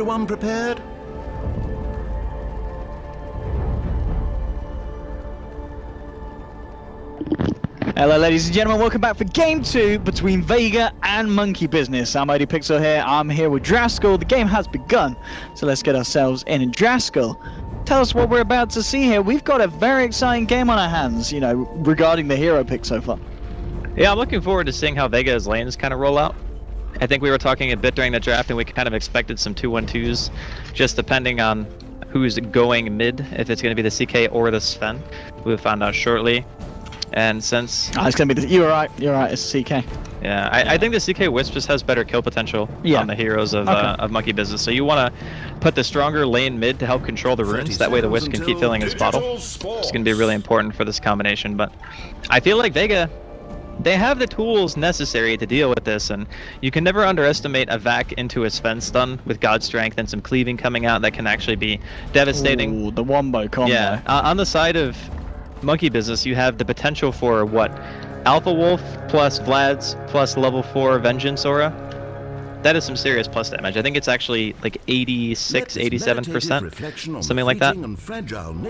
everyone prepared? Hello ladies and gentlemen, welcome back for game 2 between Vega and Monkey Business. I'm ODPixel here, I'm here with Draskell. The game has begun, so let's get ourselves in. And Draskell, tell us what we're about to see here. We've got a very exciting game on our hands, you know, regarding the hero pick so far. Yeah, I'm looking forward to seeing how Vega's lanes kind of roll out. I think we were talking a bit during the draft and we kind of expected some 2-1-2s, just depending on who's going mid, if it's going to be the CK or the Sven. We'll find out shortly. And since it's gonna be you're right, it's CK. Yeah, I think the CK Wisp just has better kill potential on the heroes of Monkey Business. So you want to put the stronger lane mid to help control the runes. That way the Wisp can keep filling his bottle. It's going to be really important for this combination. But I feel like Vega, they have the tools necessary to deal with this, and you can never underestimate a Vac into a Sven stun with God Strength and some cleaving coming out that can actually be devastating. Ooh, the wombo combo. Yeah, on the side of Monkey Business, you have the potential for what? Alpha Wolf plus Vlad's plus level 4 Vengeance Aura. That is some serious plus damage. I think it's actually like 86, 87%, something like that.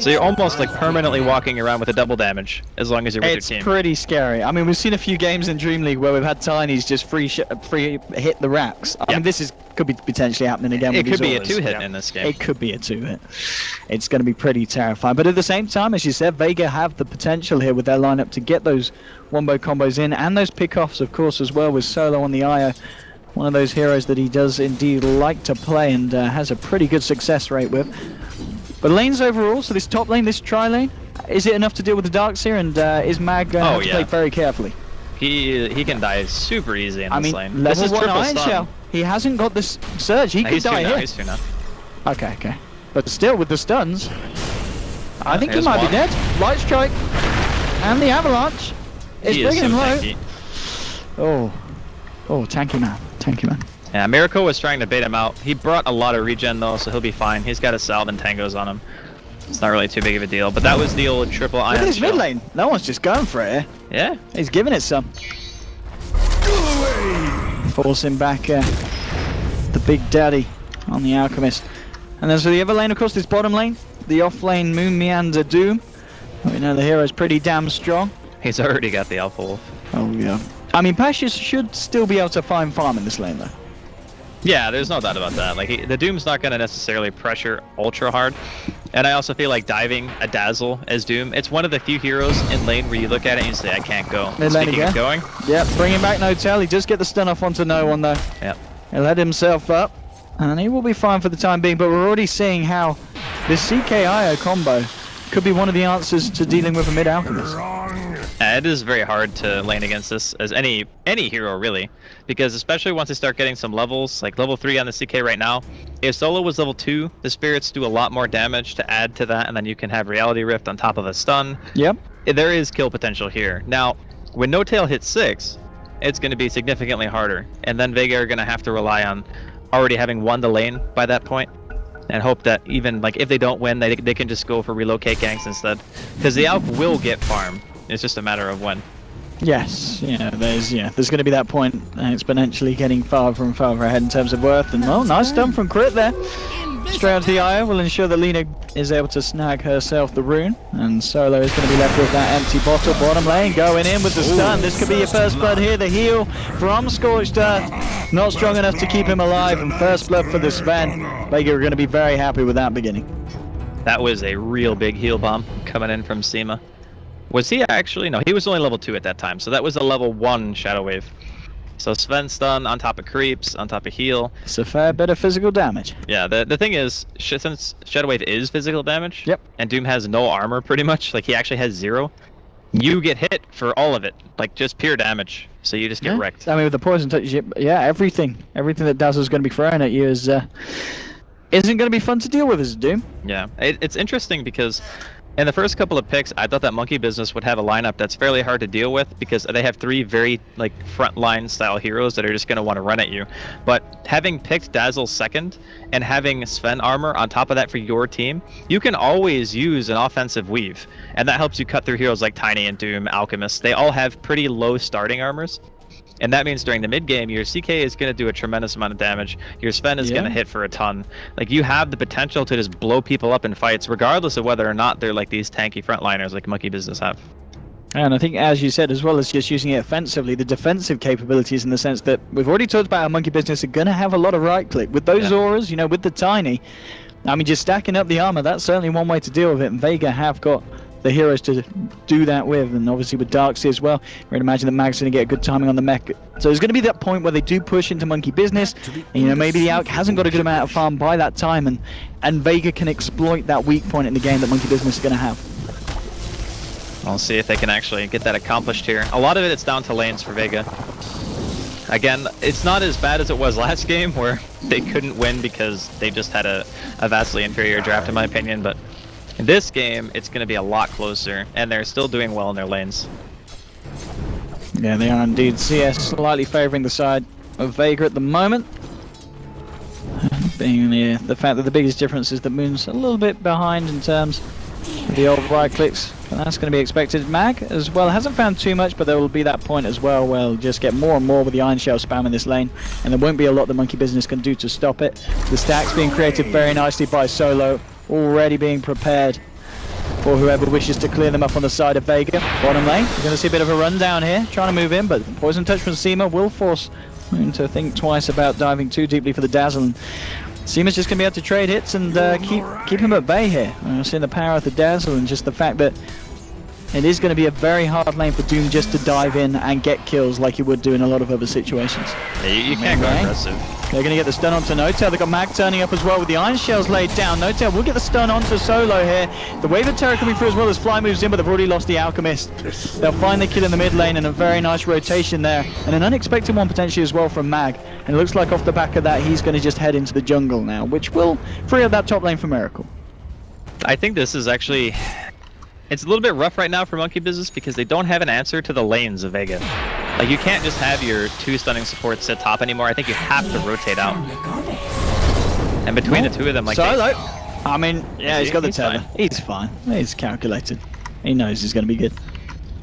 So you're almost like permanently walking around with a double damage as long as you're with your team. It's pretty scary. I mean, we've seen a few games in DreamLeague where we've had Tinies just free hit the racks. I mean, this could be potentially happening again. It could be a 2-hit in this game. It could be a 2-hit. It's going to be pretty terrifying. But at the same time, as you said, Vega have the potential here with their lineup to get those wombo combos in and those pickoffs, of course, as well, with Solo on the IO. One of those heroes that he does indeed like to play and has a pretty good success rate with. But lanes overall, so this top lane, this tri lane, is it enough to deal with the darks here? And is Mag going to have to play very carefully? He can die super easy in this lane. Level this is 1 Iron stun. Shell. He hasn't got this surge. He could die here. He's 2 now. Okay. But still, with the stuns, I think he might be dead. Light Strike and the Avalanche is bringing him low. Oh, tanky man. Yeah, Miracle was trying to bait him out. He brought a lot of regen though, so he'll be fine. He's got a salve and tangos on him. It's not really too big of a deal, but that was the old triple iron. Look at his mid lane. No one's just going for it. Yeah. He's giving it some. Forcing back the big daddy on the Alchemist. And then so the other lane, of course, this bottom lane. The off lane Moon Meander Doom. We know the hero's pretty damn strong. He's already got the Alpha Wolf. Oh yeah. I mean, Pashas should still be able to find farm in this lane, though. Yeah, there's no doubt about that. Like, the Doom's not going to necessarily pressure ultra hard. And I also feel like diving a Dazzle as Doom, it's one of the few heroes in lane where you look at it and you say, I can't go. Speaking of going. Yep, bringing back No Tail. He does get the stun off onto no one, though. Yep. He'll let himself up, and he will be fine for the time being. But we're already seeing how this CK-IO combo could be one of the answers to dealing with a mid-Alchemist. It is very hard to lane against this as any hero really, because especially once they start getting some levels, like level 3 on the CK right now. If Solo was level 2, the spirits do a lot more damage to add to that, and then you can have Reality Rift on top of a stun. Yep. There is kill potential here. Now, when No Tail hits 6, it's going to be significantly harder, and then Vega are going to have to rely on already having won the lane by that point, and hope that even like if they don't win, they can just go for relocate ganks instead, because the Alp will get farm. It's just a matter of when. Yes, there's going to be that point exponentially getting farther and farther ahead in terms of worth. And well, nice stun from Crit there. Straight onto the IO will ensure that Lina is able to snag herself the rune, and Solo is going to be left with that empty bottle. Bottom lane going in with the stun. This could be your first blood here. The heal from Scorched Earth, not strong enough to keep him alive, and first blood for the Sven. Vega are going to be very happy with that beginning. That was a real big heal bomb coming in from Seema. Was he actually? No, he was only level 2 at that time, so that was a level 1 Shadow Wave. So Sven stun on top of creeps, on top of heal. It's a fair bit of physical damage. Yeah, the thing is, since Shadow Wave is physical damage, and Doom has no armor pretty much, like he actually has 0, you get hit for all of it, like just pure damage. So you just get wrecked. I mean, with the poison touch, everything that Dazzle's going to be throwing at you is isn't going to be fun to deal with as Doom. Yeah, it's interesting because in the first couple of picks, I thought that Monkey Business would have a lineup that's fairly hard to deal with because they have 3 very like frontline style heroes that are just going to want to run at you. But having picked Dazzle second and having Sven armor on top of that for your team, you can always use an offensive weave, and that helps you cut through heroes like Tiny and Doom, Alchemist. They all have pretty low starting armors, And that means during the mid game, your CK is going to do a tremendous amount of damage. Your Sven is going to hit for a ton. Like, you have the potential to just blow people up in fights, regardless of whether or not they're like these tanky frontliners like Monkey Business have. And I think, as you said, as well as just using it offensively, the defensive capabilities, in the sense that we've already talked about how Monkey Business are going to have a lot of right click. With those auras, you know, with the Tiny, I mean, just stacking up the armor, that's certainly one way to deal with it. And Vega have got the heroes to do that with, and obviously with Darksea as well. We're going to imagine that Mag's going to get a good timing on the mech. So there's going to be that point where they do push into Monkey Business, and, you know, maybe the Alk hasn't got a good amount of farm by that time, and Vega can exploit that weak point in the game that Monkey Business is going to have. We'll see if they can actually get that accomplished here. A lot of it's down to lanes for Vega. Again, it's not as bad as it was last game, where they couldn't win because they just had a vastly inferior draft, in my opinion, but in this game, it's going to be a lot closer, and they're still doing well in their lanes. Yeah, they are indeed. CS slightly favouring the side of Vega at the moment. Being the fact that the biggest difference is that Moon's a little bit behind in terms of the old right clicks, but that's going to be expected. Mag, as well, hasn't found too much, but there will be that point as well where he'll just get more and more with the Iron Shell spam in this lane, and there won't be a lot the Monkey Business can do to stop it. The stacks being created very nicely by Solo, already being prepared for whoever wishes to clear them up on the side of Vega. Bottom lane, you're going to see a bit of a run down here, trying to move in, but Poison Touch from Seema will force Moon to think twice about diving too deeply for the Dazzle. And Seema's just going to be able to trade hits and keep him at bay here. Seeing the power of the Dazzle, and just the fact that it is going to be a very hard lane for Doom just to dive in and get kills like you would do in a lot of other situations. Yeah, you can't go aggressive. They're going to get the stun onto Notail. They've got Mag turning up as well with the Iron Shells laid down. Notail will get the stun onto Solo here. The Wave of Terror coming through as well as Fly moves in, but they've already lost the Alchemist. They'll find the kill in the mid lane, and a very nice rotation there. And an unexpected one potentially as well from Mag. And it looks like off the back of that, he's going to just head into the jungle now, which will free up that top lane for Miracle. I think this is actually... It's a little bit rough right now for Monkey Business because they don't have an answer to the lanes of Vega. Like, you can't just have your two stunning supports sit top anymore. I think you have to rotate out. And between the two of them, like... Solo! I mean, yeah, he's got the tether. He's fine. He's calculated. He knows he's going to be good.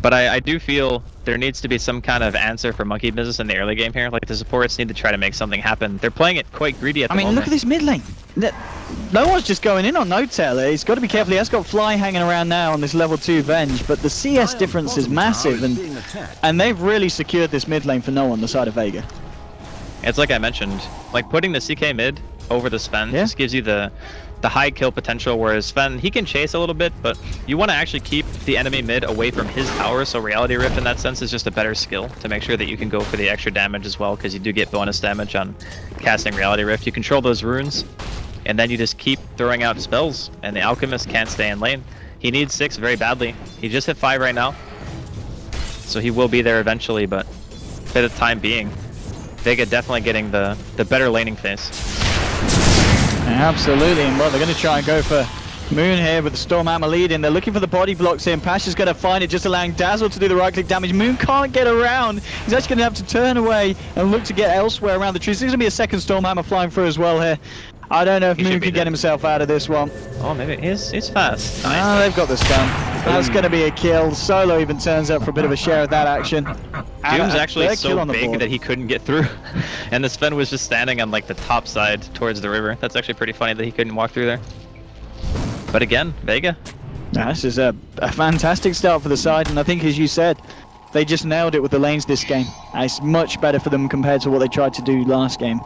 But I do feel there needs to be some kind of answer for Monkey Business in the early game here. Like, the supports need to try to make something happen. They're playing it quite greedy at the moment. I mean, look at this mid lane. No one's just going in on Notail. He's got to be careful. He has got Fly hanging around now on this level 2 Venge, but the CS difference is massive, and they've really secured this mid lane for no one, the side of Vega. It's like I mentioned, like putting the CK mid over the Sven just gives you the high kill potential, whereas Sven, he can chase a little bit, but you want to actually keep the enemy mid away from his tower, so Reality Rift in that sense is just a better skill to make sure that you can go for the extra damage as well, because you do get bonus damage on casting Reality Rift. You control those runes, and then you just keep throwing out spells, and the Alchemist can't stay in lane. He needs 6 very badly. He just hit 5 right now, so he will be there eventually, but for the time being, Vega definitely getting the better laning phase. Absolutely, and well, they're going to try and go for Moon here with the Storm Hammer leading. They're looking for the body blocks here, and Pasha's going to find it, just allowing Dazzle to do the right-click damage. Moon can't get around. He's actually going to have to turn away and look to get elsewhere around the trees. There's going to be a second Storm Hammer flying through as well here. I don't know if Moon can get himself out of this one. Oh, maybe he's fast. Nice. Oh, they've got the stun. That's going to be a kill. Solo even turns up for a bit of a share of that action. Doom's actually so big that he couldn't get through, and the Sven was just standing on like the top side towards the river. That's actually pretty funny that he couldn't walk through there. But again, Vega. This is a fantastic start for the side, and I think, as you said, they just nailed it with the lanes this game. It's much better for them compared to what they tried to do last game.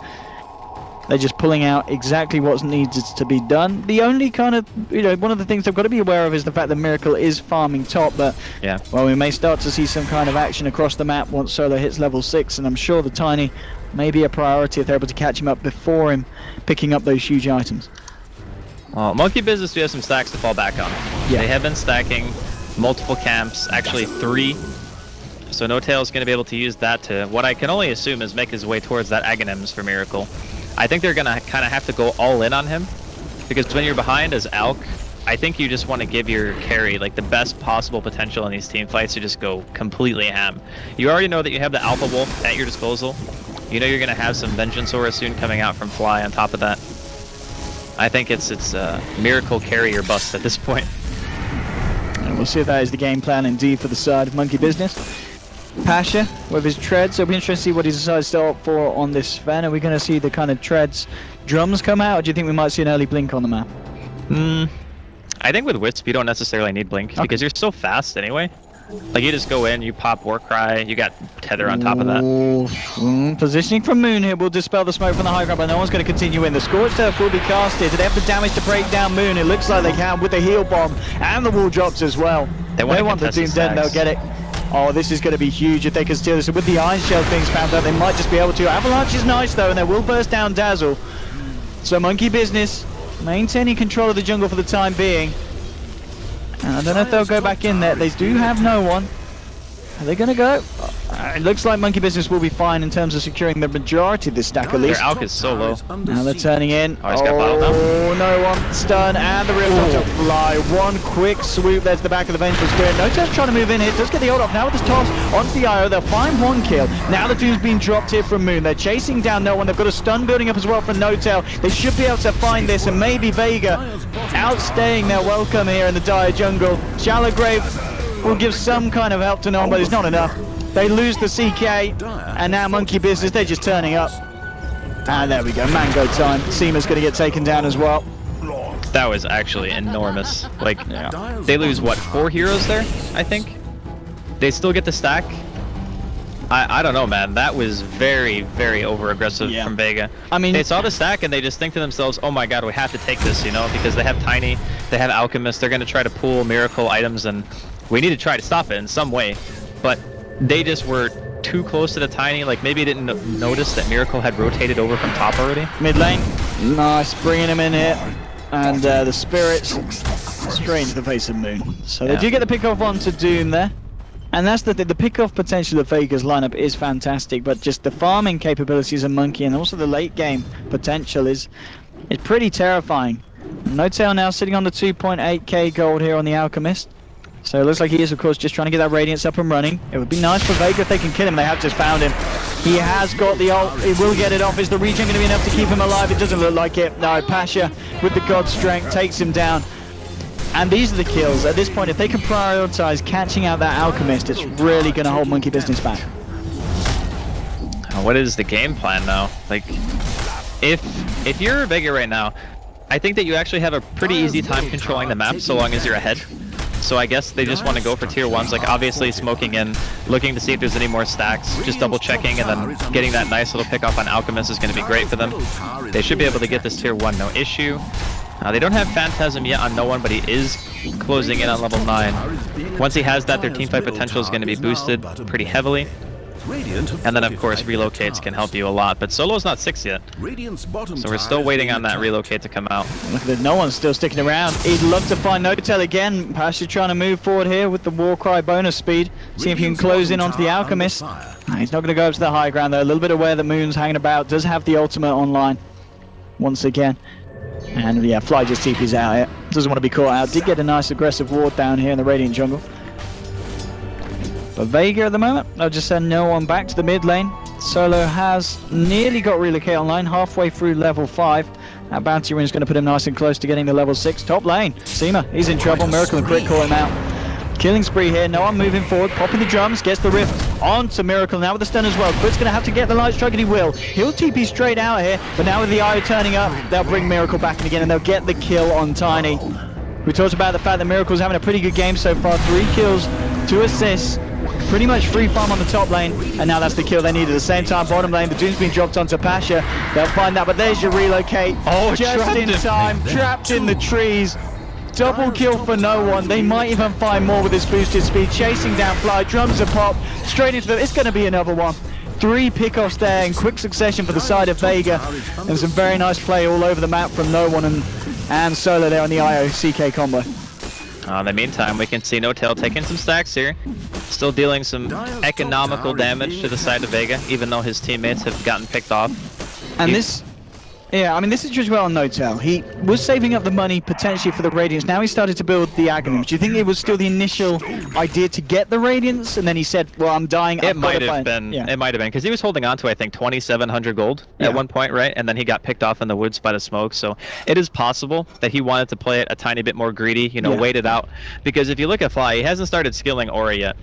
They're just pulling out exactly what's needed to be done. The only kind of, one of the things they've got to be aware of is the fact that Miracle is farming top, but, yeah, well, we may start to see some kind of action across the map once Solo hits level 6, and I'm sure the Tiny may be a priority if they're able to catch him up before him picking up those huge items. Well, Monkey Business do have some stacks to fall back on. Yeah. They have been stacking multiple camps, actually 3. So Notail's going to be able to use that to, what I can only assume is make his way towards that Aghanims for Miracle. I think they're going to kind of have to go all in on him, because when you're behind as Alk, I think you just want to give your carry like the best possible potential in these team fights to just go completely ham. You already know that you have the Alpha Wolf at your disposal. You know you're going to have some Vengeance Aura soon coming out from Fly on top of that. I think it's Miracle carry or bust at this point. And we'll see if that is the game plan indeed for the side of Monkey Business. Pasha with his treads. It'll be interesting to see what he decides to opt for on this Sven. Are we going to see the kind of treads drums come out, or do you think we might see an early blink on the map? I think with Wisp you don't necessarily need blink because you're so fast anyway. Like you just go in, you pop Warcry, you got Tether on top of that. Positioning from Moon here will dispel the smoke from the high ground, but no one's going to continue in. The Scorched Earth will be casted. Do they have the damage to break down Moon? It looks like they can with the heal bomb and the wall drops as well. They want the Doom dead, they'll get it. Oh, this is going to be huge if they can steal this. And with the Iron Shell being spammed out, they might just be able to. Avalanche is nice though, and they will burst down Dazzle. So Monkey Business maintaining control of the jungle for the time being. And I don't know if they'll go back in there. They do have no one. Are they going to go? It looks like Monkey Business will be fine in terms of securing the majority of this stack at least. Their Alk is so low. Now they're turning in. Oh, he's got bottled now. Oh, no one. Stun and the real to fly. One quick swoop. There's the back of the Vengeful Spirit. Notel's trying to move in here. Does get the ult off. Now with this toss onto the IO. They'll find one kill. Now the Doom's been dropped here from Moon. They're chasing down no one. They've got a stun building up as well from Notel. They should be able to find this, and maybe Vega outstaying their welcome here in the dire jungle. Shallow Grave will give some kind of help to no one, but it's not enough. They lose the CK, and now Monkey Business, they're just turning up. And there we go, Mango time. Seema's going to get taken down as well. That was actually enormous. Like, they lose, what, 4 heroes there, I think? They still get the stack? I don't know, man. That was very, very over-aggressive from Vega. I mean, they saw the stack and they just think to themselves, oh my god, we have to take this, you know, because they have Tiny, they have Alchemist, they're going to try to pull Miracle items, and we need to try to stop it in some way. But they just were too close to the Tiny, like maybe didn't notice that Miracle had rotated over from top already. Mid lane, nice, bringing him in here. And the Spirits straight into the face of Moon. So they do get the pick off onto Doom there. And that's the pick-off potential of Vega's lineup is fantastic, but just the farming capabilities of Monkey and also the late game potential is pretty terrifying. Notel now sitting on the 2.8k gold here on the Alchemist. So it looks like he is, of course, just trying to get that Radiance up and running. It would be nice for Vega if they can kill him. They have just found him. He has got the ult. He will get it off. Is the regen going to be enough to keep him alive? It doesn't look like it. No, Pasha with the God Strength takes him down. And these are the kills. At this point, if they can prioritize catching out that Alchemist, it's really going to hold Monkey Business back. What is the game plan now? Like, if you're Vega right now, I think that you actually have a pretty easy time controlling the map so long as you're ahead. So I guess they just want to go for tier 1s, like obviously smoking in, looking to see if there's any more stacks, just double checking, and then getting that nice little pick off on Alchemist is going to be great for them. They should be able to get this tier 1 no issue. They don't have Phantasm yet on no one, but he is closing in on level 9. Once he has that, their teamfight potential is going to be boosted pretty heavily. And then of course relocates can help you a lot, but Solo's not 6 yet. So we're still waiting on that relocate to come out. Look at it, no one's still sticking around. He'd love to find Notel again. Pasha trying to move forward here with the Warcry bonus speed. See if he can close in onto the Alchemist. He's not going to go up to the high ground though. A little bit aware that Moon's hanging about. Does have the ultimate online once again. And yeah, Fly just TP's out here. Doesn't want to be caught out. Did get a nice aggressive ward down here in the Radiant jungle. But Vega at the moment, they'll just send no one back to the mid lane. Solo has nearly got relocate online, halfway through level 5. That bounty ring is going to put him nice and close to getting the level 6. Top lane, Seema, he's in trouble. Miracle and Crit call him out. Killing spree here, no one moving forward, popping the drums, gets the rift onto Miracle now with the stun as well. Crit's going to have to get the light strike, and he will. He'll TP straight out here, but now with the IO turning up, they'll bring Miracle back in again, and they'll get the kill on Tiny. We talked about the fact that Miracle's having a pretty good game so far. 3 kills, 2 assists. Pretty much free farm on the top lane, and now that's the kill they need. At the same time, bottom lane, the Doom's been dropped onto Pasha. They'll find that, but there's your relocate. Oh, just in time, trapped in the trees. Double kill for no one. They might even find more with this boosted speed. Chasing down Fly, drums are pop, straight into them. It's going to be another one. 3 pickoffs there in quick succession for the side of Vega, and some very nice play all over the map from no one and Solo there on the IO CK combo. In the meantime, we can see Notel taking some stacks here. Still dealing some economical damage to the side of Vega, even though his teammates have gotten picked off. And this is just well on Notel. He was saving up the money potentially for the Radiance. Now he started to build the Aghanim. Do you think it was still the initial idea to get the Radiance, and then he said, well, I'm dying. It might have been. It might have been, because he was holding on to, I think, 2,700 gold at one point, right? And then he got picked off in the woods by the smoke. So it is possible that he wanted to play it a tiny bit more greedy, you know, wait it out. Because if you look at Fly, he hasn't started skilling Aura yet.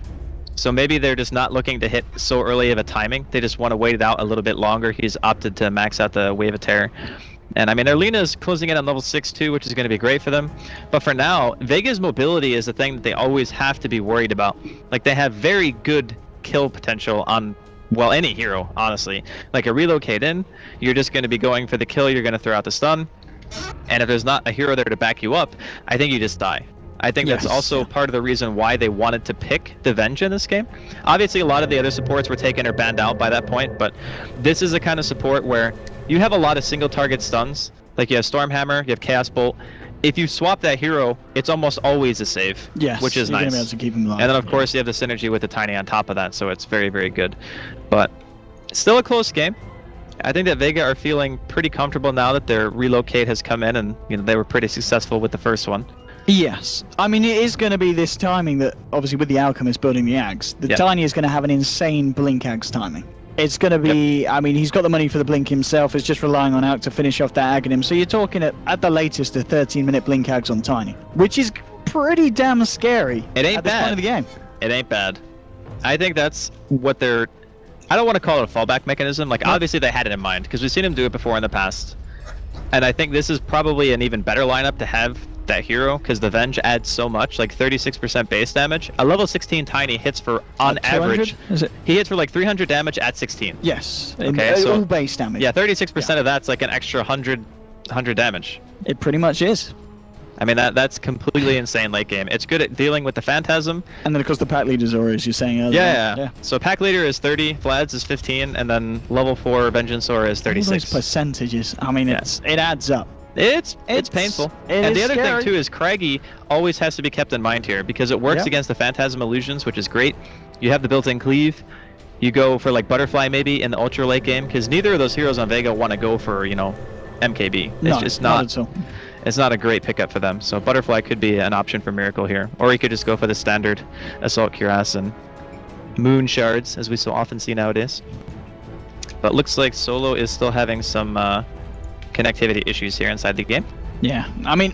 So maybe they're just not looking to hit so early of a timing. They just want to wait it out a little bit longer. He's opted to max out the Wave of Terror. And I mean, Erlina's closing in on level 6 too, which is going to be great for them. But for now, Vega's mobility is the thing that they always have to be worried about. Like, they have very good kill potential on, well, any hero, honestly. Like a relocate in, you're just going to be going for the kill, you're going to throw out the stun. And if there's not a hero there to back you up, I think you just die. I think that's also part of the reason why they wanted to pick the Venge in this game. Obviously, a lot of the other supports were taken or banned out by that point, but this is a kind of support where you have a lot of single target stuns. Like you have Stormhammer, you have Chaos Bolt. If you swap that hero, it's almost always a save, which is nice. Gonna be able to keep him alive. And then of course you have the synergy with the Tiny on top of that, so it's very, very good. But still a close game. I think that Vega are feeling pretty comfortable now that their relocate has come in, and they were pretty successful with the first one. Yes, I mean it is going to be this timing that obviously with the Alchemist building the Ags, the Tiny is going to have an insane blink Ags timing. It's going to be, I mean, he's got the money for the blink himself. It's just relying on Alk to finish off that Aghanim. So you're talking at the latest a 13-minute blink Ags on Tiny, which is pretty damn scary. It ain't at this point of the game. It ain't bad. I think that's what they're. I don't want to call it a fallback mechanism. Like obviously they had it in mind because we've seen him do it before in the past, and I think this is probably an even better lineup to have that hero because the Venge adds so much, like 36% base damage. A level 16 Tiny hits for, on average, is it? He hits for like 300 damage at 16. Yes, okay, so all base damage. Yeah, 36% of that's like an extra 100 damage. It pretty much is. I mean, that's completely insane late game. It's good at dealing with the Phantasm. And then, of course, the pack leader's Aura, as you're saying earlier. Yeah. So pack leader is 30, Vlad's is 15, and then level 4 Vengeance Aura is 36. All those percentages, I mean, it adds up. It's painful. And the other thing, too, is Craggy always has to be kept in mind here, because it works against the Phantasm Illusions, which is great. You have the built-in cleave. You go for, like, Butterfly, maybe, in the ultra late game, because neither of those heroes on Vega want to go for, MKB. It's just not at all. It's not a great pickup for them, so Butterfly could be an option for Miracle here. Or you could just go for the standard Assault Cuirass and Moon Shards, as we so often see nowadays. But looks like Solo is still having some connectivity issues here inside the game. Yeah, I mean,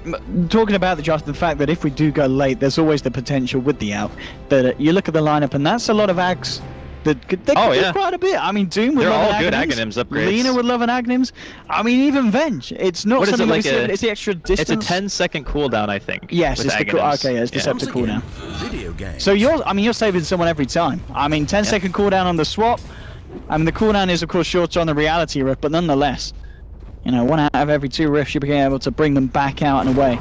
talking about the fact that if we do go late, there's always the potential with the Alp that you look at the lineup, and that's a lot of Ags. They could do quite a bit. I mean, Doom would love an good Aghanims upgrades. Lena would love an Aghanims. I mean, even Venge. It's not something like it's the extra distance. It's a 10-second cooldown, I think. Yes, it's it's Deceptive cooldown. So you're saving someone every time. I mean, 10-second cooldown on the swap. I mean, the cooldown is of course shorter on the reality rift, but nonetheless, 1 out of every 2 rifts you're being able to bring them back out and away.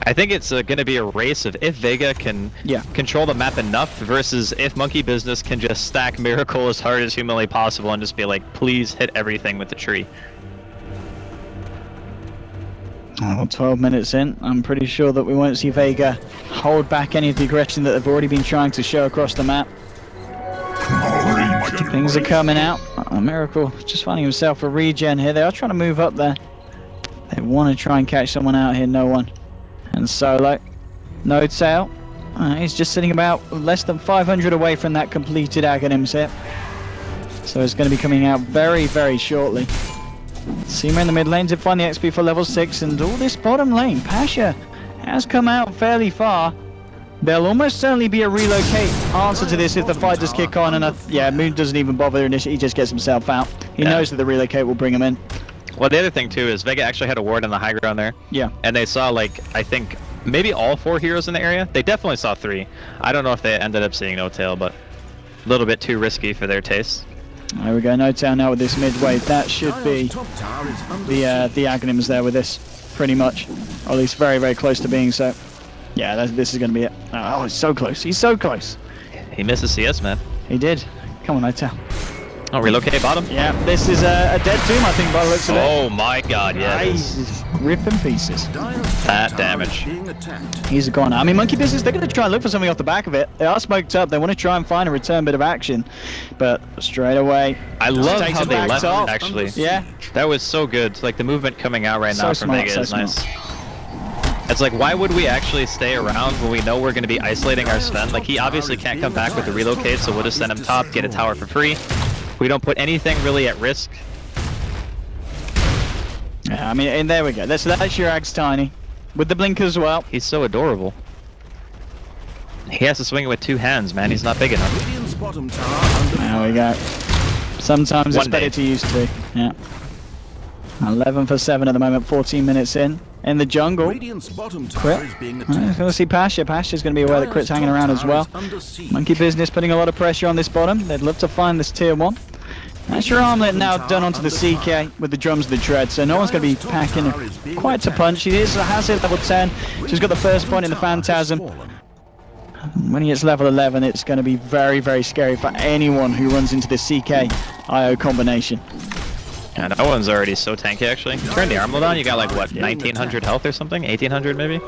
I think it's going to be a race of if Vega can control the map enough versus if Monkey Business can just stack Miracle as hard as humanly possible and just be like, please hit everything with the tree. Oh, 12 minutes in, I'm pretty sure that we won't see Vega hold back any of the aggression that they've already been trying to show across the map. Things are coming out. Miracle just finding himself a regen here. They are trying to move up there. They want to try and catch someone out here, no one. And Solo, no tail. He's just sitting about less than 500 away from that completed Aghanims hit. So it's going to be coming out very, very shortly. Seema in the mid lane to find the XP for level 6, and all this bottom lane. Pasha has come out fairly far. There'll almost certainly be a relocate answer to this if the fight does kick on, and Moon doesn't even bother initially, he just gets himself out. He knows that the relocate will bring him in. Well, the other thing too is Vega actually had a ward on the high ground there. Yeah. And they saw, like, I think maybe all 4 heroes in the area. They definitely saw 3. I don't know if they ended up seeing No Tail, but a little bit too risky for their taste. There we go, No Tail now with this mid wave. That should be the Aghanims there with this, pretty much. Or at least very, very close to being so. Yeah, this is going to be it. Oh, he's so close. He's so close. He missed the CS, man. He did. Come on, No Tail. Oh, relocate bottom? Yeah, this is a dead Doom, I think, by the looks of it. Oh my god, yeah. He's ripping pieces. That damage. He's a goner. I mean, Monkey Business, they're going to try and look for something off the back of it. They are smoked up. They want to try and find a return bit of action. But straight away, I love how they left it, actually. Yeah. That was so good. Like, the movement coming out right now from Vega is nice. It's like, why would we actually stay around when we know we're going to be isolating our Sven? Like, he obviously can't come back with the relocate, so we'll just send him top, get a tower for free. We don't put anything really at risk. Yeah, I mean, and there we go. That's your Ags Tiny. With the blink as well. He's so adorable. He has to swing it with 2 hands, man. He's not big enough. There we go. Sometimes it's better to use 2. Yeah. 11 for 7 at the moment, 14 minutes in. In the jungle, Crit. Going to see Pasha. Pasha's going to be aware that Crit's hanging around as well. Monkey Business putting a lot of pressure on this bottom. They'd love to find this tier 1. That's your armlet now done onto the CK with the drums of the Dread, so no one's going to be packing quite a punch. He has it level 10. She's got the first point in the Phantasm. When he hits level 11, it's going to be very, very scary for anyone who runs into the CK IO combination. Yeah, that one's already so tanky, actually. Turn the armlet on, you got like, what, 1900 health or something? 1800 maybe?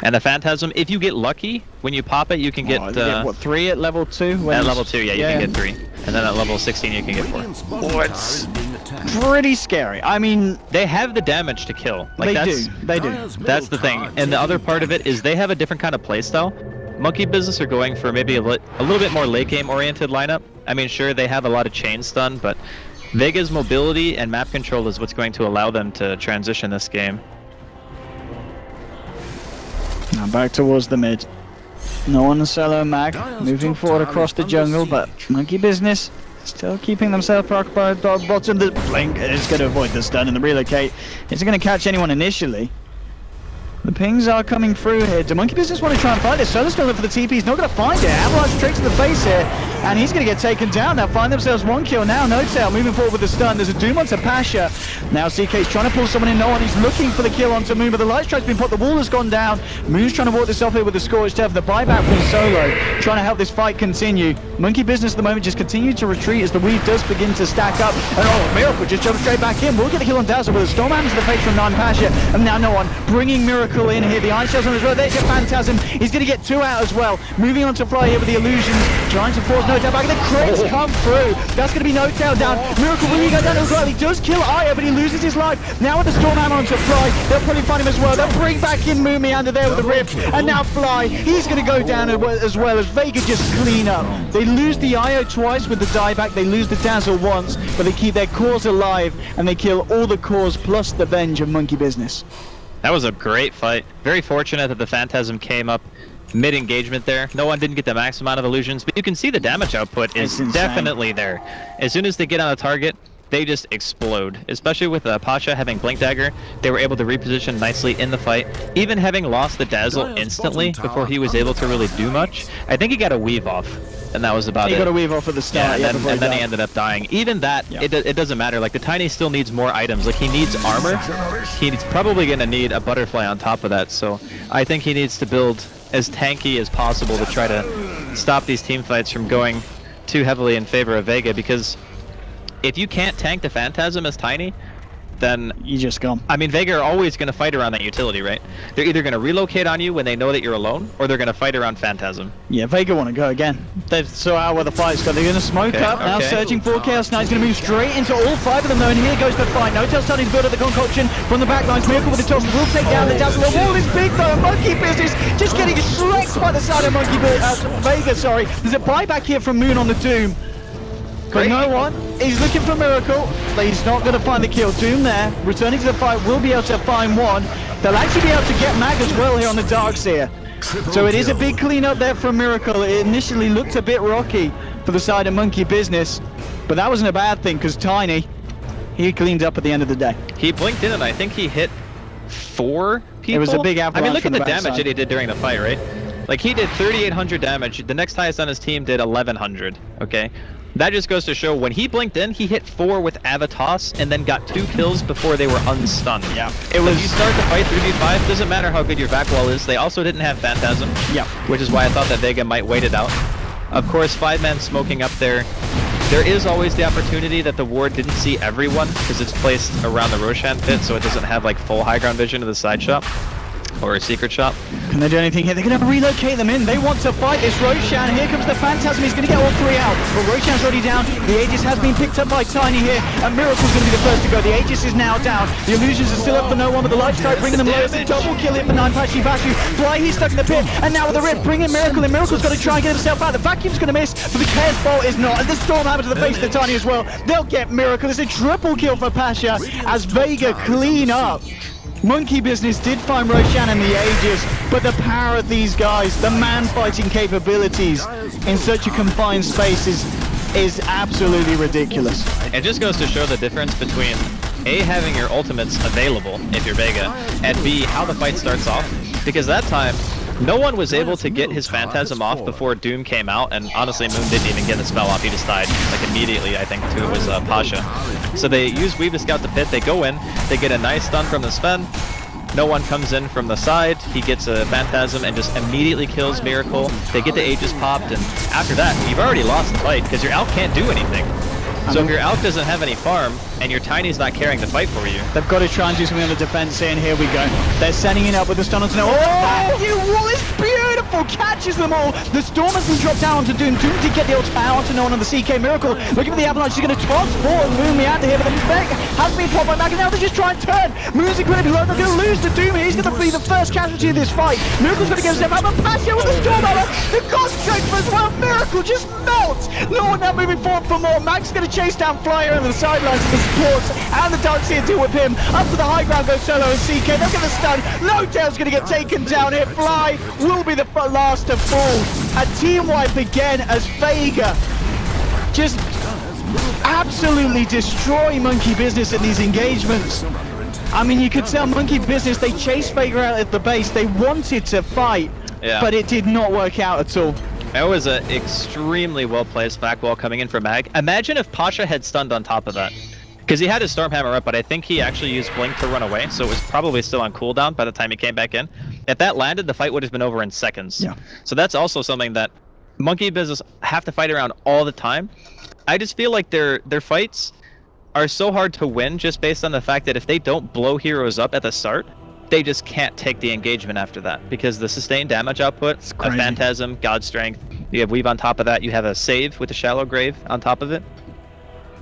And the Phantasm, if you get lucky, when you pop it, you can get... what, 3 at level 2? At level 2, yeah, you can get 3. And then at level 16, you can get 4. Oh, it's pretty scary. I mean... They have the damage to kill. Like, they do. That's the thing. And the other part of it is they have a different kind of playstyle. Monkey Business are going for maybe a little bit more late game oriented lineup. I mean, sure, they have a lot of chain stun, but Vega's mobility and map control is what's going to allow them to transition this game. Now back towards the mid. No one solo mag moving forward across the jungle, but Monkey Business still keeping themselves preoccupied by the bottom. The blink is going to avoid the stun, and the relocate isn't going to catch anyone initially. The pings are coming through here. Do Monkey Business want to try and fight this? Solo's going to look for the TP. He's not going to find it. Avalanche straight to the face here, and he's going to get taken down. They'll find themselves 1 kill now. No-Tail moving forward with the stun. There's a Doom onto Pasha. Now CK's trying to pull someone in. No one. He's looking for the kill onto Moon, but the light strike's been put. The wall has gone down. Moon's trying to walk this off here with the Scorched Earth. The buyback from Solo, trying to help this fight continue. Monkey Business at the moment just continue to retreat as the weave does begin to stack up. And oh, Miracle just jumps straight back in. We'll get the kill on Dazzle with a Storm Hand to the face from 9 Pasha. And now no one bringing Miracle in here. The Ice Shells on as well. There's your Phantasm. He's going to get 2 out as well. Moving on to Fly here with the Illusions. Trying to force No-Tail back. The crits come through. That's going to be No-Tail down. Miracle will he go down as well. He does kill Aya, but he loses his life. Now with the Storm Hammer onto Fly, they'll probably find him as well. They'll bring back in Moon Meander there with the Rip. And now Fly, he's going to go down as well as Vega just clean up. They lose the Io twice with the dieback. They lose the Dazzle once, but they keep their cores alive and they kill all the cores plus the Venge of Monkey Business. That was a great fight. Very fortunate that the Phantasm came up mid-engagement there. No one didn't get the max amount of illusions, but you can see the damage output is definitely there. As soon as they get on a target, they just explode. Especially with Pasha having Blink Dagger, they were able to reposition nicely in the fight. Even having lost the Dazzle instantly before he was able to really do much, I think he got a weave off. And that was about it. He got a weave off at the start. Yeah, and then he ended up dying. Even that, it doesn't matter. Like, the Tiny still needs more items. Like, he needs armor. He's probably going to need a Butterfly on top of that. So I think he needs to build as tanky as possible to try to stop these team fights from going too heavily in favor of Vega. Because if you can't tank the Phantasm as Tiny, then you just go. I mean, Vega are always going to fight around that utility, right? They're either going to relocate on you when they know that you're alone, or they're going to fight around Phantasm. Yeah, Vega want to go again. They've saw out where the fight's gone. They're going to smoke up, now searching for Chaos Knight's going to move straight into all 5 of them though, and here goes the fight. No-Tail starting to build up the concoction from the back lines. Miracle with the toss will take down the Dazzle. The wall is big though. Monkey Business just getting slept by the side of Vega, sorry. There's a buyback here from Moon on the Doom. But no one, he's looking for Miracle, but he's not going to find the kill. Doom there, returning to the fight, will be able to find one. They'll actually be able to get Mag as well here on the Darkseer. So it is a big clean-up there from Miracle. It initially looked a bit rocky for the side of Monkey Business, but that wasn't a bad thing, because Tiny, he cleaned up at the end of the day. He blinked in, and I think he hit 4 people. It was a big avalanche. I mean, look at the damage that he did during the fight, right? Like, he did 3,800 damage. The next highest on his team did 1,100, okay? That just goes to show when he blinked in, he hit 4 with Avatos and then got 2 kills before they were unstunned. Yeah. It was. If you start the fight 3v5, doesn't matter how good your back wall is. They also didn't have Phantasm. Yeah. Which is why I thought that Vega might wait it out. Of course, 5-man smoking up there. There is always the opportunity that the ward didn't see everyone because it's placed around the Roshan pit, so it doesn't have like full high ground vision of the side shop. Or a secret shop. Can they do anything here? They're going to relocate them in. They want to fight this Roshan. Here comes the Phantasm. He's going to get all 3 out. But Roshan's already down. The Aegis has been picked up by Tiny here. And Miracle's going to be the first to go. The Aegis is now down. The illusions are still up for no one, but the light strike bringing them low. It's a double kill here for 9 Bashu. Fly, he's stuck in the pit. And now with the Rip, bringing Miracle in. Miracle's got to try and get himself out. The Vacuum's going to miss, but the Chaos Bolt is not. And the Storm Hammer to the face of the Tiny as well. They'll get Miracle. It's a triple kill for Pasha as Vega clean up. Monkey Business did find Roshan and the Aegis, but the power of these guys, the man-fighting capabilities in such a confined space is absolutely ridiculous. It just goes to show the difference between A, having your ultimates available if you're Vega, and B, how the fight starts off. Because that time, no one was able to get his Phantasm off before Doom came out, and honestly Moon didn't even get the spell off, he just died, like immediately I think too, it was Pasha. So they use Weave to scout the pit, they go in, they get a nice stun from the Sven, no one comes in from the side, he gets a Phantasm and just immediately kills Miracle, they get the Aegis popped, and after that, you've already lost the fight, because your Alk can't do anything. So if your Alk doesn't have any farm, and your Tiny's not carrying the fight for you... They've got to try and do something on the defense here, and here we go. They're sending it up with the stun onto... Oh, you wall is beautiful! Catches them all! The Storm has been dropped down onto Doom. Doom did get the ult power onto no one on the CK Miracle. Looking for the Avalanche, he's going to transport Moon Meander here, but the Vega has been popped by back, and now they just try and turn. Moon's incredibly low, they're going to lose to Doom. He's going to be the first casualty of this fight. Miracle's going to get a step out, but Pasha with the Storm Arrow. The God Strength as well. Miracle just melts! No one now moving forward for more. Max going to chase down Flyer on the sidelines for the supports, and the Darkseer deal with him. Up to the high ground goes Solo and CK. They're going to stun. No Tail's going to get taken down here. Fly will be the last to fall. A team wipe again as Vega just absolutely destroy Monkey Business in these engagements. I mean, you could tell Monkey Business, they chased Vega out at the base. They wanted to fight, but it did not work out at all. That was an extremely well-placed back wall coming in for Mag. Imagine if Pasha had stunned on top of that. Because he had his Stormhammer up, but I think he actually used Blink to run away, so it was probably still on cooldown by the time he came back in. If that landed, the fight would have been over in seconds. Yeah. So that's also something that Monkey Business have to fight around all the time. I just feel like their fights are so hard to win just based on the fact that if they don't blow heroes up at the start, they just can't take the engagement after that, because the sustained damage output, a Phantasm, God Strength, you have Weave on top of that, you have a save with the Shallow Grave on top of it.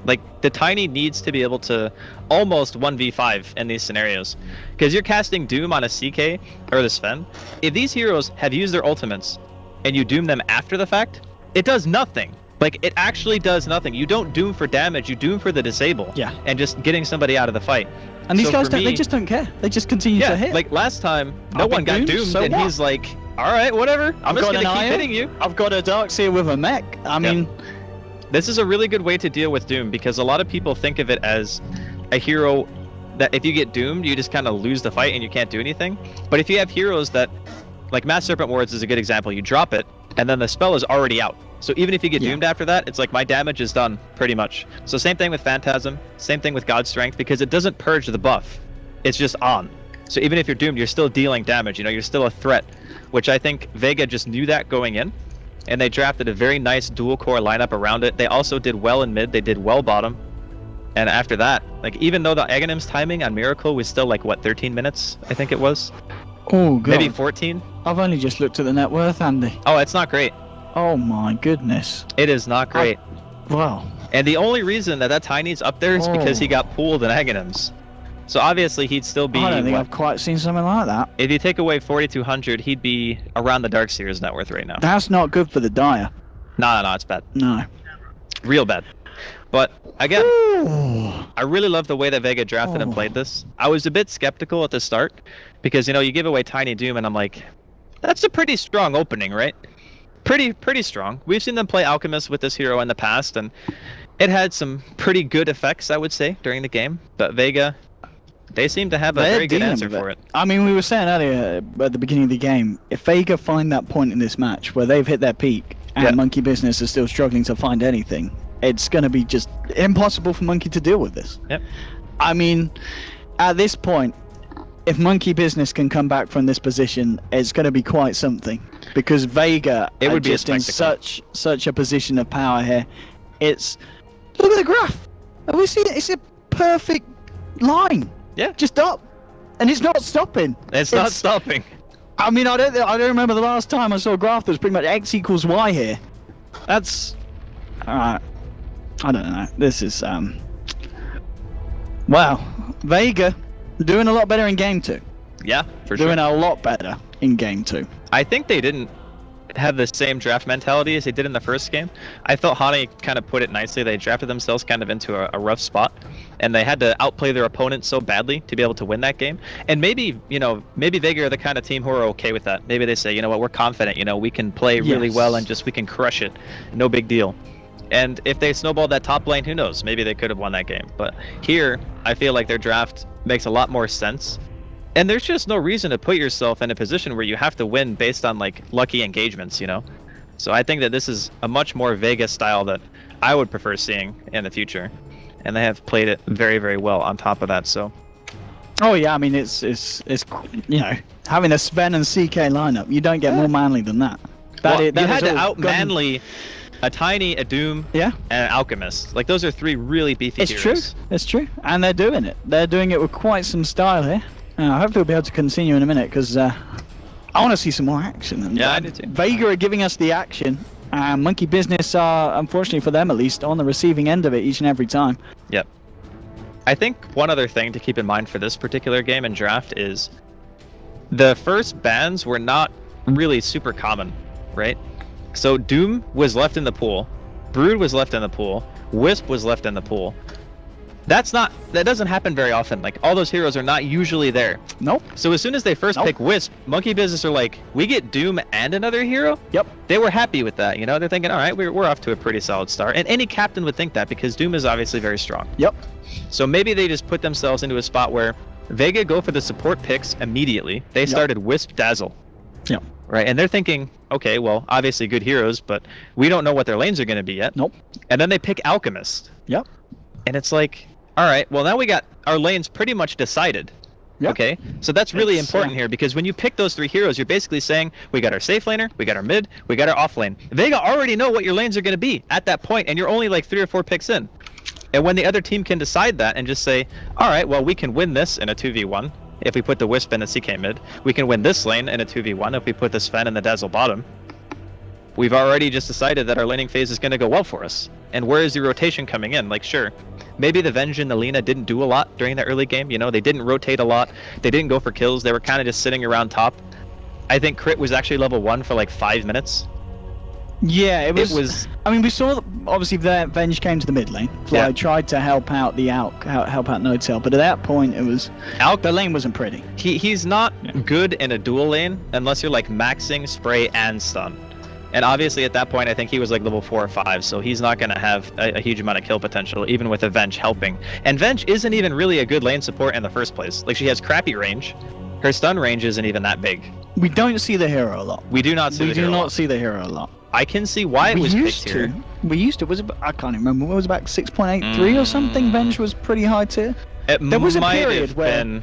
Like, the Tiny needs to be able to almost 1v5 in these scenarios, because you're casting Doom on a CK or the Sven. If these heroes have used their ultimates and you Doom them after the fact, it does nothing. Like, it actually does nothing. You don't Doom for damage, you Doom for the disable. Yeah. And just getting somebody out of the fight. And these guys they just don't care. They just continue to hit. Like last time, no one got doomed, so and he's like, all right, whatever. I'm just going to keep hitting you. I've got a Darkseer with a mech. I mean... This is a really good way to deal with Doom, because a lot of people think of it as a hero that if you get doomed, you just kind of lose the fight and you can't do anything. But if you have heroes that, like Mass Serpent Wards is a good example, you drop it, and then the spell is already out. So even if you get doomed after that, it's like my damage is done, pretty much. So same thing with Phantasm, same thing with God Strength, because it doesn't purge the buff. It's just on. So even if you're doomed, you're still dealing damage, you know, you're still a threat, which I think Vega just knew that going in, and they drafted a very nice dual core lineup around it. They also did well in mid, they did well bottom, and after that, like, even though the Aghanim's timing on Miracle was still like, what, 13 minutes, I think it was? Oh, God. Maybe 14? I've only just looked at the net worth, Andy. Oh, it's not great. Oh my goodness. It is not great. Wow. And the only reason that Tiny's up there is because he got pooled in Aghanims. So obviously he'd still be... I don't think I've quite seen something like that. If you take away 4,200, he'd be around the Darkseer's net worth right now. That's not good for the Dire. No, it's bad. No. Real bad. But again, I really love the way that Vega drafted and played this. I was a bit skeptical at the start because, you know, you give away Tiny Doom and I'm like, that's a pretty strong opening, right? Pretty strong. We've seen them play Alchemist with this hero in the past, and it had some pretty good effects, I would say, during the game. But Vega, they seem to have a very good answer for it. I mean, we were saying earlier at the beginning of the game, if Vega find that point in this match where they've hit their peak and Monkey Business is still struggling to find anything, it's going to be just impossible for Monkey to deal with this. Yep. I mean, at this point, if Monkey Business can come back from this position, it's going to be quite something. Because Vega are just in such a position of power here. It's... Look at the graph! Have we seen it? It's a perfect line. Yeah. Just up. And it's not stopping. It's not stopping. I mean, I don't remember the last time I saw a graph that was pretty much X equals Y here. That's... Alright. I don't know. This is... Wow. Vega... doing a lot better in game 2. Yeah, for sure. Doing a lot better in game 2. I think they didn't have the same draft mentality as they did in the first game. I felt Hani kind of put it nicely. They drafted themselves kind of into a rough spot. and they had to outplay their opponent so badly to be able to win that game. And maybe, you know, maybe Vega are the kind of team who are okay with that. Maybe they say, you know what, we're confident, you know, we can play really well and just we can crush it. No big deal. And if they snowballed that top lane, who knows? Maybe they could have won that game. But here, I feel like their draft makes a lot more sense. And there's just no reason to put yourself in a position where you have to win based on like lucky engagements, you know? So I think that this is a much more Vega style that I would prefer seeing in the future. And they have played it very, very well on top of that, so. Oh yeah, I mean, it's you know, having a Sven and CK lineup, you don't get more manly than that. You had to out-manly a Tiny, a Doom, and an Alchemist. Like, those are 3 really beefy heroes. It's true, it's true. And they're doing it. They're doing it with quite some style here. Hopefully we'll be able to continue in a minute, because I want to see some more action. And, yeah, I do too. Vega are giving us the action. Monkey Business are, unfortunately for them at least, on the receiving end of it each and every time. Yep. I think one other thing to keep in mind for this particular game and draft is the first bans were not really super common, right? So Doom was left in the pool, Brood was left in the pool, Wisp was left in the pool. That doesn't happen very often. Like, all those heroes are not usually there. Nope. So as soon as they first pick Wisp, Monkey Business are like, we get Doom and another hero? Yep. They were happy with that, you know? They're thinking, all right, we're off to a pretty solid start. And any captain would think that, because Doom is obviously very strong. Yep. So maybe they just put themselves into a spot where Vega go for the support picks immediately. They started Wisp, Dazzle. Yep. Right, and they're thinking, okay, well, obviously good heroes, but we don't know what their lanes are going to be yet. Nope. And then they pick Alchemist. Yep. And it's like, all right, well, now we got our lanes pretty much decided. Yep. Okay, so that's really important here, because when you pick those 3 heroes, you're basically saying, we got our safe laner, we got our mid, we got our off lane. Vega already know what your lanes are going to be at that point, and you're only like 3 or 4 picks in. And when the other team can decide that and just say, all right, well, we can win this in a 2v1 if we put the Wisp and the CK mid. We can win this lane in a 2v1 if we put the Sven and the Dazzle bottom. We've already just decided that our laning phase is going to go well for us. And where is the rotation coming in? Like, sure, maybe the Venge and the Lina didn't do a lot during the early game. You know, they didn't rotate a lot. They didn't go for kills. They were kind of just sitting around top. I think Crit was actually level 1 for like 5 minutes. Yeah, it was. I mean, we saw obviously that Venge came to the mid lane. Fly tried to help out the help out No-Tail, but at that point it was the lane wasn't pretty. He's not good in a dual lane unless you're like maxing spray and stun. And obviously at that point I think he was like level 4 or 5, so he's not going to have a huge amount of kill potential even with a Venge helping. And Venge isn't even really a good lane support in the first place. Like, she has crappy range. Her stun range isn't even that big. We don't see the hero a lot. We do not see the hero. We do not see the hero a lot. I can see why it was picked here. We used to. I can't remember. It was about 6.83 or something. Venge was pretty high tier. There was a period where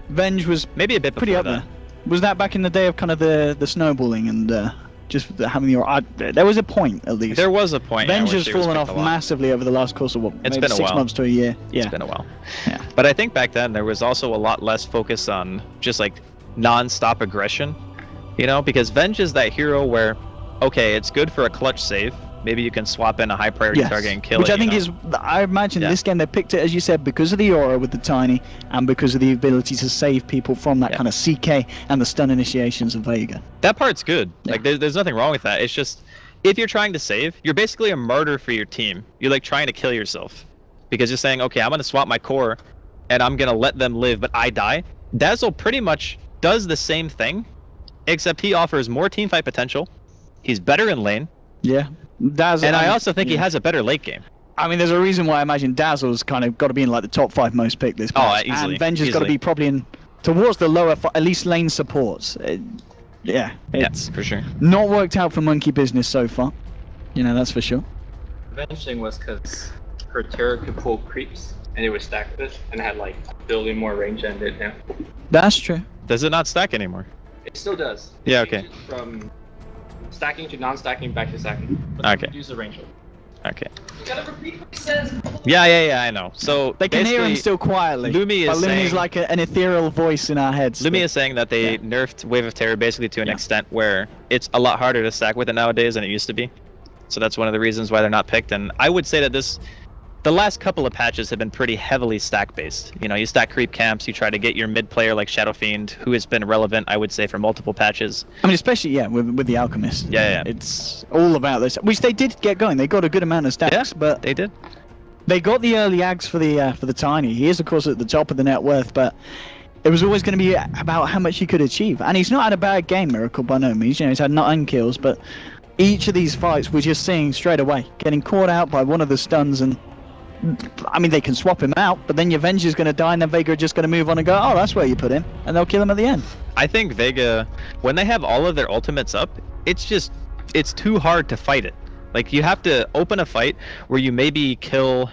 Venge was maybe a bit pretty up there. Was that back in the day of kind of the snowballing and just having your? There was a point at least. There was a point. Venge has fallen off massively over the last course of it's been 6 months to a year. Yeah, it's been a while. Yeah, but I think back then there was also a lot less focus on just like non-stop aggression. You know, because Venge is that hero where, okay, it's good for a clutch save. Maybe you can swap in a high priority target and kill it. Which I think is, I imagine this game they picked it, as you said, because of the aura with the Tiny and because of the ability to save people from that kind of CK and the stun initiations of Vega. That part's good. Like, there's nothing wrong with that. It's just, if you're trying to save, you're basically a martyr for your team. You're like trying to kill yourself. Because you're saying, okay, I'm going to swap my core and I'm going to let them live, but I die. Dazzle pretty much does the same thing, except he offers more teamfight potential. He's better in lane. Yeah. Dazzle, and I also think he has a better late game. I mean, there's a reason why I imagine Dazzle's kind of got to be in like the top 5 most picked this patch. Oh, easily. And Venge has got to be probably in towards the lower, at least lane supports. It's for sure. Not worked out for Monkey Business so far. You know, that's for sure. Venge thing was because her terror could pull creeps, and it would stack this, and it had like building more range than it now. That's true. Does it not stack anymore? It still does. Yeah, okay. From stacking to non-stacking back to stacking. But okay. Use the range. Okay. You gotta repeat what he says. Yeah, I know. So they can hear him still quietly. Lumi's like an ethereal voice in our heads. Lumi is saying that they nerfed Wave of Terror basically to an extent where it's a lot harder to stack with it nowadays than it used to be. So that's one of the reasons why they're not picked. And I would say that the last couple of patches have been pretty heavily stack based. You know, you stack creep camps, you try to get your mid player like Shadow Fiend, who has been relevant, I would say, for multiple patches. I mean, especially with the Alchemist. Yeah. It's all about this, which they did get going. They got a good amount of stacks, but they did. They got the early ags for the Tiny. He is, of course, at the top of the net worth, but it was always going to be about how much he could achieve. And he's not had a bad game, Miracle, by no means. You know, he's had 9 kills, but each of these fights we're just seeing straight away, getting caught out by one of the stuns, and I mean, they can swap him out, but then your Venge's going to die, and then Vega are just going to move on and go, oh, that's where you put him, and they'll kill him at the end. I think Vega, when they have all of their ultimates up, it's too hard to fight it. Like, you have to open a fight where you maybe kill...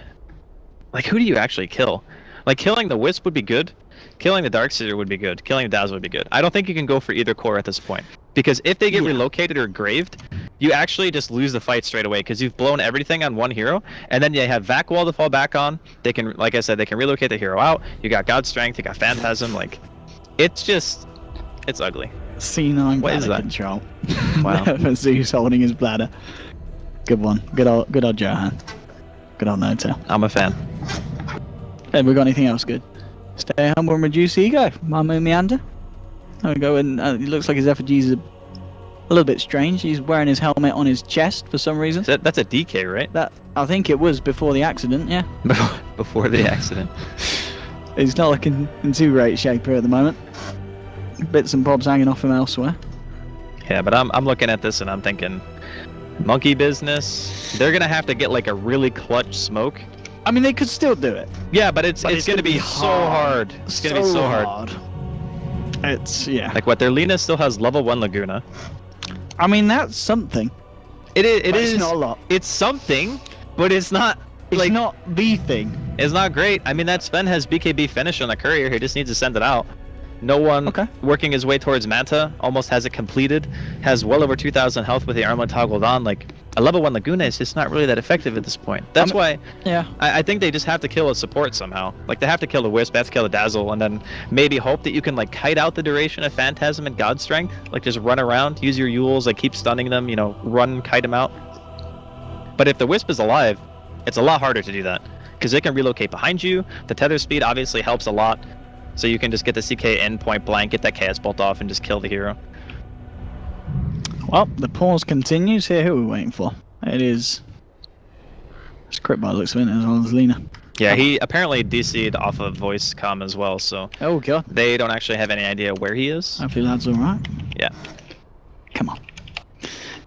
Like, who do you actually kill? Like, killing the Wisp would be good. Killing the Darkseer would be good. Killing the Dazzle would be good. I don't think you can go for either core at this point. Because if they get relocated or graved, you actually just lose the fight straight away, because you've blown everything on one hero, and then you have Vac Wall to fall back on. They can, like I said, they can relocate the hero out. You got God Strength, you got Phantasm, like... It's ugly. C9 what is that? Control. Wow. Zeus holding his bladder. Good one. Good old Johan. Good old No-Tail. I'm a fan. Have we got anything else good? Stay humble and reduce ego. Mamu Meander. There we go, and it looks like his effigy's a little bit strange. He's wearing his helmet on his chest for some reason. That's a DK, right? I think it was before the accident, yeah. Before the accident. He's not looking in too great shape here at the moment. Bits and bobs hanging off him elsewhere. Yeah, but I'm looking at this and I'm thinking, Monkey Business, they're gonna have to get like a really clutch smoke. I mean, they could still do it. Yeah, but it's gonna be so hard. It's gonna be so hard. It's, yeah. Like, what, their Lina still has level 1 Laguna. I mean, that's something. It is. It's not a lot. It's something, but it's not. It's like, not the thing. It's not great. I mean, that Sven has BKB finish on the courier. He just needs to send it out. No one working his way towards Manta, almost has it completed, has well over 2,000 health with the armlet toggled on. Like, a level 1 Laguna is just not really that effective at this point. That's why I think they just have to kill a support somehow. Like, they have to kill the Wisp, they have to kill the Dazzle, and then maybe hope that you can, like, kite out the duration of Phantasm and God Strength. Like, just run around, use your Yules, like, keep stunning them, you know, run, kite them out. But if the Wisp is alive, it's a lot harder to do that, because they can relocate behind you. The tether speed obviously helps a lot. So you can just get the CK in point blank, get that Chaos Bolt off, and just kill the hero. Well, the pause continues here. Who are we waiting for? It is... It's Crit by the looks of it, as well as Lina. Yeah, he apparently DC'd off of voice comm as well, so... Oh, God. They don't actually have any idea where he is. Hopefully that's alright. Yeah. Come on.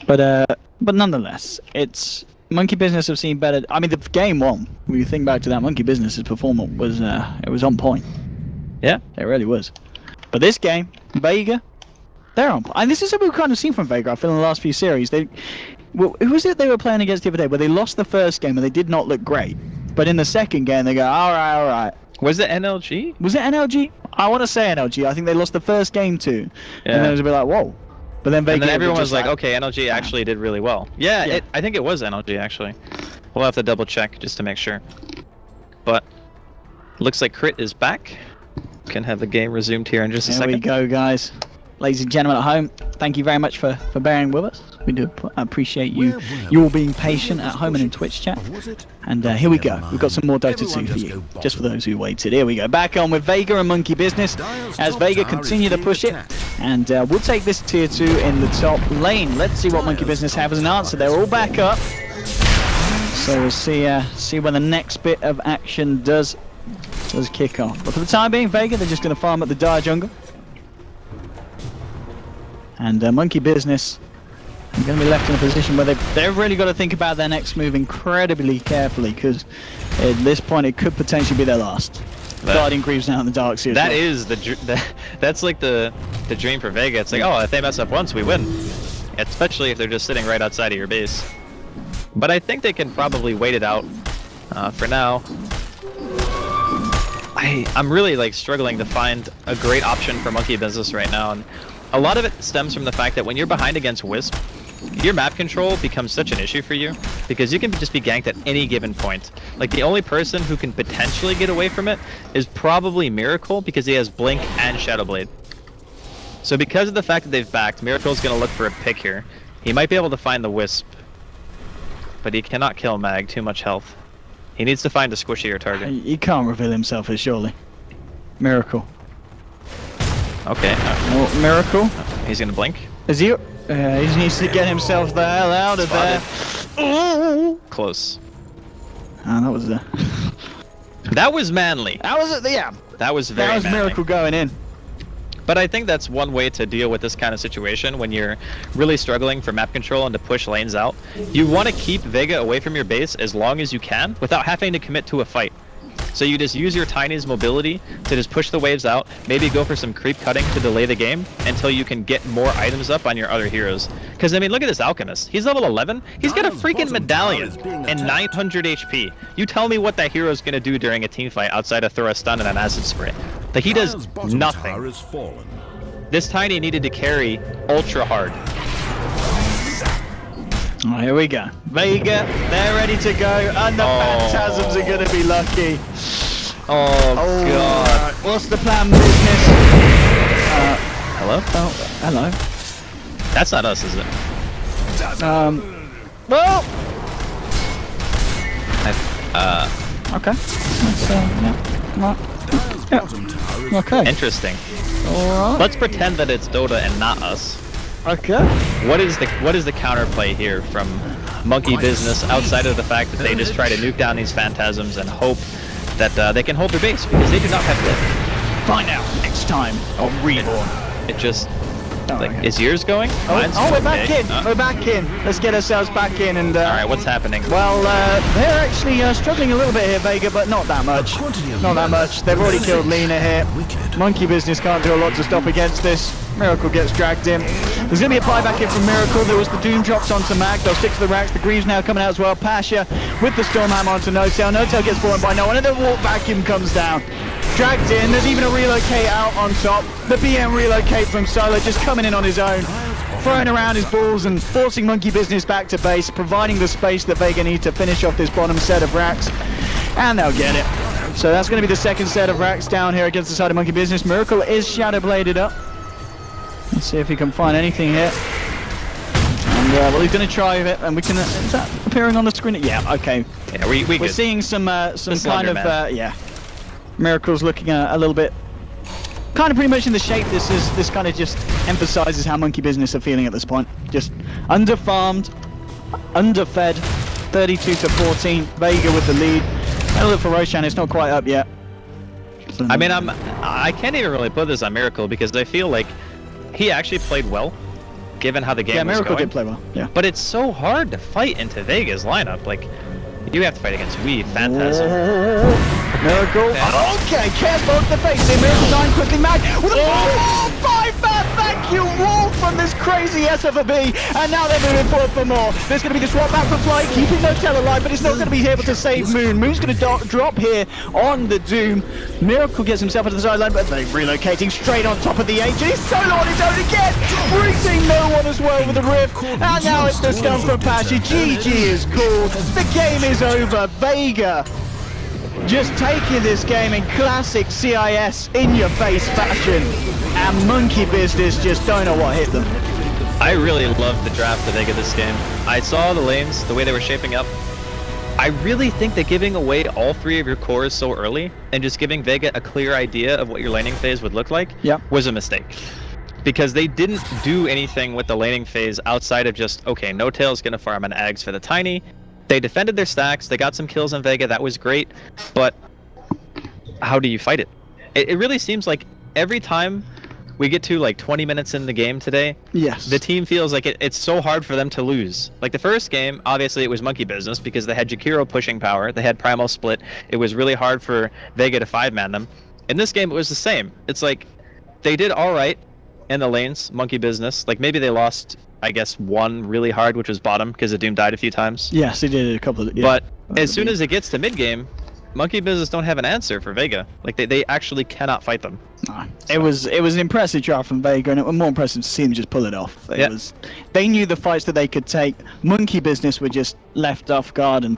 But nonetheless, it's... Monkey Business have seen better... I mean, the game one, when you think back to that, Monkey Business's performance was, it was on point. Yeah, it really was. But this game, Vega, they're on. And this is what we've kind of seen from Vega, I feel, in the last few series. Who was it they were playing against the other day, where they lost the first game and they did not look great? But in the second game, they go, alright. Was it NLG? Was it NLG? I want to say NLG. I think they lost the first game too. Yeah. And then it was a bit like, whoa. But then Vega... And then everyone was like, okay, NLG actually did really well. Yeah. I think it was NLG, actually. We'll have to double check just to make sure. But looks like Crit is back. Can have the game resumed here in just a second. There we go, guys. Ladies and gentlemen at home, thank you very much for bearing with us. We do appreciate you all being patient at home and in Twitch chat. And here we go. We've got some more Dota 2 for you, just for those who waited. Here we go. Back on with Vega and Monkey Business as Vega continue to push it. And we'll take this tier 2 in the top lane. Let's see what Monkey Business have as an answer. They're all back up. So we'll see when the next bit of action does kick off. But for the time being, Vega, they're just going to farm at the Dire Jungle. And Monkey Business are going to be left in a position where they've really got to think about their next move incredibly carefully, because at this point it could potentially be their last. Guardian Greaves now in the Darkseer. That is that's like the dream for Vega. It's like, oh, if they mess up once, we win. Especially if they're just sitting right outside of your base. But I think they can probably wait it out for now. I'm really like struggling to find a great option for Monkey Business right now, and a lot of it stems from the fact that when you're behind against Wisp, your map control becomes such an issue for you, because you can just be ganked at any given point. Like, the only person who can potentially get away from it is probably Miracle, because he has Blink and Shadow Blade. So because of the fact that they've backed, Miracle's going to look for a pick here. He might be able to find the Wisp, but he cannot kill Mag, too much health. He needs to find a squishier target. He can't reveal himself as surely. Miracle. Okay. Miracle. He's gonna blink. Is he? He needs to get himself the hell out of there. Ooh. Close. that was the. That was manly. That was it. Yeah. That was very. That was manly. Miracle going in. But I think that's one way to deal with this kind of situation when you're really struggling for map control and to push lanes out. You want to keep Vega away from your base as long as you can without having to commit to a fight. So you just use your Tiny's mobility to just push the waves out, maybe go for some creep cutting to delay the game until you can get more items up on your other heroes. Because, I mean, look at this Alchemist. He's level 11. He's got a freaking medallion and 900 HP. You tell me what that hero's going to do during a team fight outside of throw a stun and an acid spray. Like, he does nothing. This Tiny needed to carry ultra hard. Oh, here we go. Vega, they're ready to go, and the Phantasms are going to be lucky. Oh, God. What's the plan, business? Hello? Oh, hello. That's not us, is it? Well... Okay. That's, yeah. Okay. Interesting. Alright. Let's pretend that it's Dota and not us. Okay. What is the counterplay here from Monkey Business outside of the fact that they just try to nuke down these Phantasms and hope that they can hold their base because they do not have lift. Find out next time on Reborn. It just is yours going? Oh, we're back in. We're back in. Let's get ourselves back in and. All right, what's happening? Well, they're actually struggling a little bit here, Vega, but not that much. Not that much. They've already killed Lena here. Monkey Business can't do a lot to stop against this. Miracle gets dragged in. There's going to be a buyback in from Miracle. There was the Doom drops onto Mag. They'll stick to the racks. The Greaves now coming out as well. Pasha with the Stormhammer onto No-Tail. No-Tail gets fallen by no one, and the Warp Vacuum comes down. Dragged in. There's even a relocate out on top. The BM relocate from Solo just coming in on his own, throwing around his balls and forcing Monkey Business back to base, providing the space that Vega need to finish off this bottom set of racks, and they'll get it. So that's going to be the second set of racks down here against the side of Monkey Business. Miracle is shadow bladed up. Let's see if he can find anything here. And well, he's going to try it, and we can. Is that appearing on the screen? Yeah. Okay. Yeah, we're seeing some kind of yeah. Miracle's looking a little bit, kind of pretty much in the shape. This kind of just emphasizes how Monkey Business are feeling at this point. Just underfarmed, underfed. 32-14. Vega with the lead. A look for Roshan. It's not quite up yet. So, I mean, I can't even really put this on Miracle because I feel like he actually played well, given how the game was going. Yeah, Miracle did play well. Yeah. But it's so hard to fight into Vega's lineup. Like, you have to fight against Phantasm. Miracle. Okay, careful the face here. Miracle 9 quickly Mag with a 5-man vacuum wall from this crazy SFB, and now they're moving forward for more. There's going to be the swap back for Flight, keeping No-Tail alive, but it's not going to be able to save Moon. Moon's going to drop here on the Doom. Miracle gets himself to the sideline, but they're relocating straight on top of the H. He's solo on his own again, greeting no one as well with the Rift, and now it's the stun from Pasha. GG is called. The game is over. Vega just taking this game in classic CIS in-your-face fashion, and Monkey Business just don't know what hit them. I really loved the draft of Vega this game. I saw the lanes, the way they were shaping up. I really think that giving away all 3 of your cores so early and just giving Vega a clear idea of what your laning phase would look like was a mistake. Because they didn't do anything with the laning phase outside of just, okay, No-Tail's gonna farm an Ags for the Tiny. They defended their stacks, they got some kills on Vega, that was great, but how do you fight it? It really seems like every time we get to like 20 minutes in the game today, the team feels like it's so hard for them to lose. Like the first game, obviously it was Monkey Business because they had Jakiro pushing power, they had Primal Split, it was really hard for Vega to 5-man them. In this game it was the same. It's like they did alright in the lanes, Monkey Business, like maybe they lost I guess one really hard, which was bottom because the Doom died a few times. Yes, they did a couple of. But as soon as it gets to mid game, Monkey Business don't have an answer for Vega. Like they actually cannot fight them. No. It was an impressive draft from Vega, and it was more impressive to see them just pull it off. They knew the fights that they could take. Monkey Business were just left off guard, and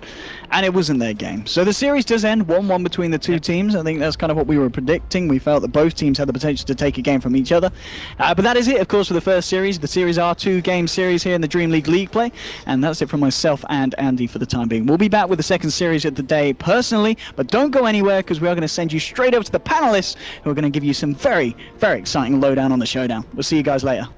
it wasn't their game. So the series does end 1-1 between the two teams. I think that's kind of what we were predicting. We felt that both teams had the potential to take a game from each other. But that is it, of course, for the first series. The series are 2-game series here in the DreamLeague League play, and that's it from myself and Andy for the time being. We'll be back with the second series of the day personally, but don't go anywhere because we are going to send you straight over to the panelists who are going to give you some very, very exciting lowdown on the showdown. We'll see you guys later.